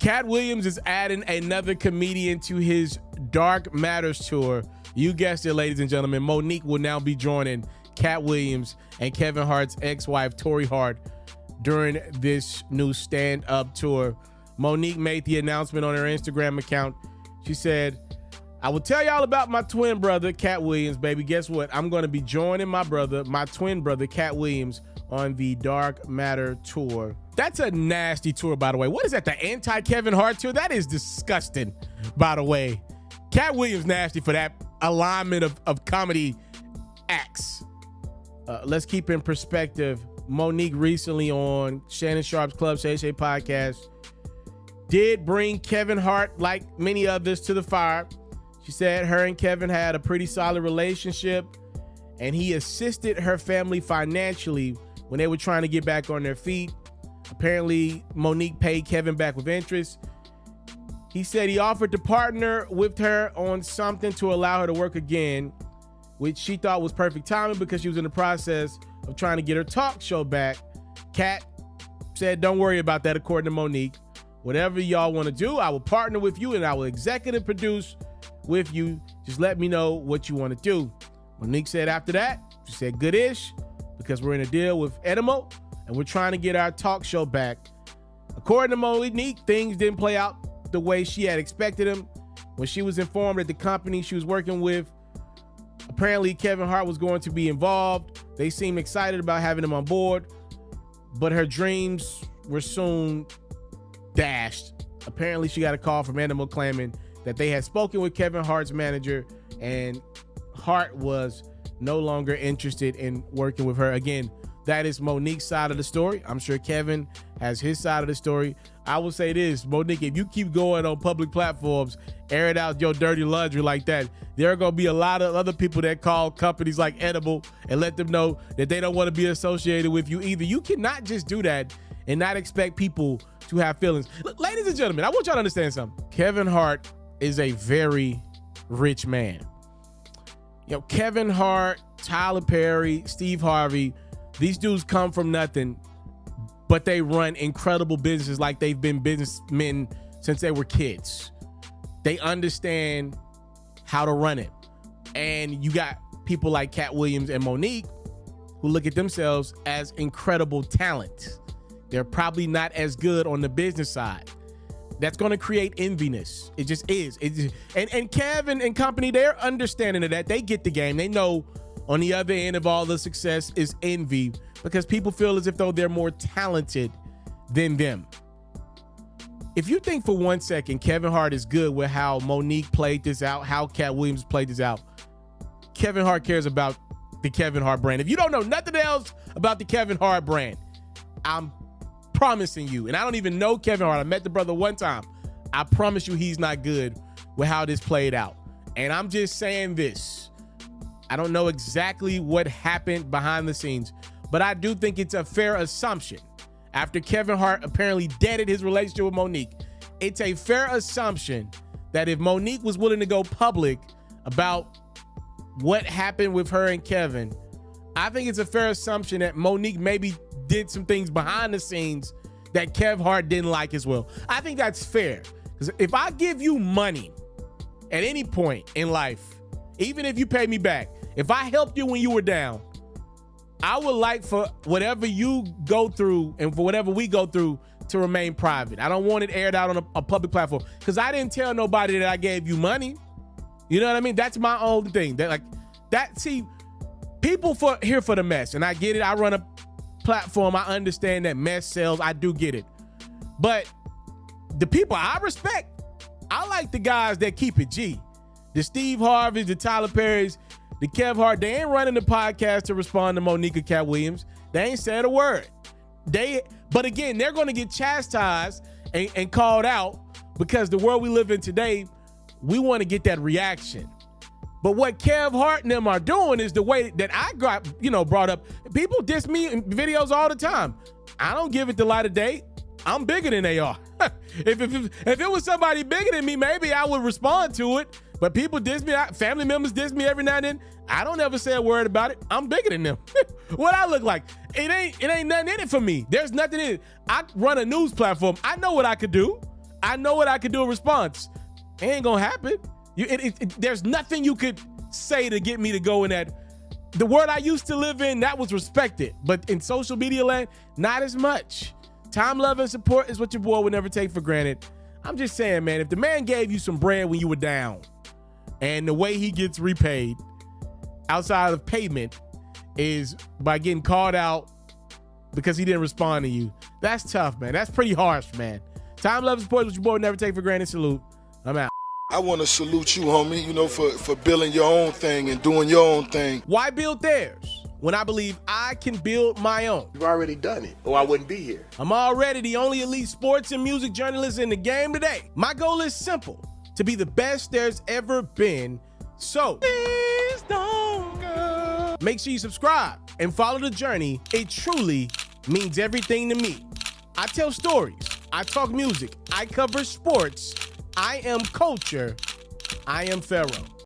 Katt Williams is adding another comedian to his Dark Matters tour. You guessed it, ladies and gentlemen. Monique will now be joining Katt Williams and Kevin Hart's ex-wife, Tori Hart, during this new stand-up tour. Monique made the announcement on her Instagram account. She said, "I will tell y'all about my twin brother, Katt Williams, baby. Guess what? I'm going to be joining my twin brother, Katt Williams, on the Dark Matter tour." That's a nasty tour, by the way. What is that, the anti-Kevin Hart tour? That is disgusting, by the way. Katt Williams nasty for that alignment of comedy acts. Let's keep in perspective. Monique recently on Shannon Sharp's Club Shay Shay podcast did bring Kevin Hart, like many others, to the fire. She said her and Kevin had a pretty solid relationship, and he assisted her family financially when they were trying to get back on their feet. Apparently, Monique paid Kevin back with interest. He said he offered to partner with her on something to allow her to work again, which she thought was perfect timing because she was in the process of trying to get her talk show back. Katt said, "Don't worry about that," according to Monique. "Whatever y'all want to do, I will partner with you and I will executive produce with you. Just let me know what you want to do." Monique said after that, she said, "Good-ish, because we're in a deal with Edimo and we're trying to get our talk show back." According to Monique, things didn't play out the way she had expected them. When she was informed that the company she was working with, apparently Kevin Hart was going to be involved, they seemed excited about having him on board, but her dreams were soon dashed. Apparently she got a call from Edimo claiming that they had spoken with Kevin Hart's manager and Hart was no longer interested in working with her. Again, that is Monique's side of the story. I'm sure Kevin has his side of the story. I will say this, Monique, if you keep going on public platforms, airing out your dirty laundry like that, there are going to be a lot of other people that call companies like Edible and let them know that they don't want to be associated with you either. You cannot just do that and not expect people to have feelings. Ladies and gentlemen, I want y'all to understand something. Kevin Hart is a very rich man. You know, Kevin Hart, Tyler Perry, Steve Harvey, these dudes come from nothing, but they run incredible businesses like they've been businessmen since they were kids. They understand how to run it. And you got people like Katt Williams and Monique who look at themselves as incredible talent. They're probably not as good on the business side. That's going to create enviness. It just is. And Kevin and company, they're understanding of that. They get the game. They know on the other end of all the success is envy because people feel as if though they're more talented than them. If you think for 1 second Kevin Hart is good with how Monique played this out, how Katt Williams played this out, Kevin Hart cares about the Kevin Hart brand. If you don't know nothing else about the Kevin Hart brand, I'm promising you, and I don't even know Kevin Hart. I met the brother one time. I promise you he's not good with how this played out. And I'm just saying this. I don't know exactly what happened behind the scenes, but I do think it's a fair assumption. After Kevin Hart apparently deaded his relationship with Monique, it's a fair assumption that if Monique was willing to go public about what happened with her and Kevin, I think it's a fair assumption that Monique maybe did some things behind the scenes that Kev Hart didn't like as well. I think that's fair. Because if I give you money at any point in life, even if you pay me back, if I helped you when you were down, I would like for whatever you go through and for whatever we go through to remain private. I don't want it aired out on a public platform because I didn't tell nobody that I gave you money. You know what I mean? That's my own thing. See, people here for the mess, and I get it. I run a platform. I understand that mess sells. I do get it. But the people I respect, I like the guys that keep it G. The Steve Harveys, the Tyler Perrys, the Kev Hart, they ain't running the podcast to respond to Monique or Katt Williams. They ain't said a word. But again, they're going to get chastised and called out because the world we live in today, we want to get that reaction. But what Kev Hart and them are doing is the way that I got, brought up. People diss me in videos all the time. I don't give it the light of day. I'm bigger than they are. If it was somebody bigger than me, maybe I would respond to it. But people diss me, family members diss me every now and then. I don't ever say a word about it. I'm bigger than them. What I look like? It ain't nothing in it for me. There's nothing in it. I run a news platform. I know what I could do. I know what I could do in response. It ain't gonna happen. There's nothing you could say to get me to go in that. The world I used to live in, that was respected. But in social media land, not as much. Time, love, and support is what your boy would never take for granted. I'm just saying, man, if the man gave you some bread when you were down, and the way he gets repaid outside of payment is by getting called out because he didn't respond to you, that's tough, man. That's pretty harsh, man. Time, love, and support is what your boy would never take for granted. Salute. I'm out. I want to salute you, homie, you know, for building your own thing and doing your own thing. Why build theirs when I believe I can build my own? You've already done it, or I wouldn't be here. I'm already the only elite sports and music journalist in the game today. My goal is simple, to be the best there's ever been. So, please don't go. Make sure you subscribe and follow the journey. It truly means everything to me. I tell stories. I talk music. I cover sports. I am culture. I am Pharaoh.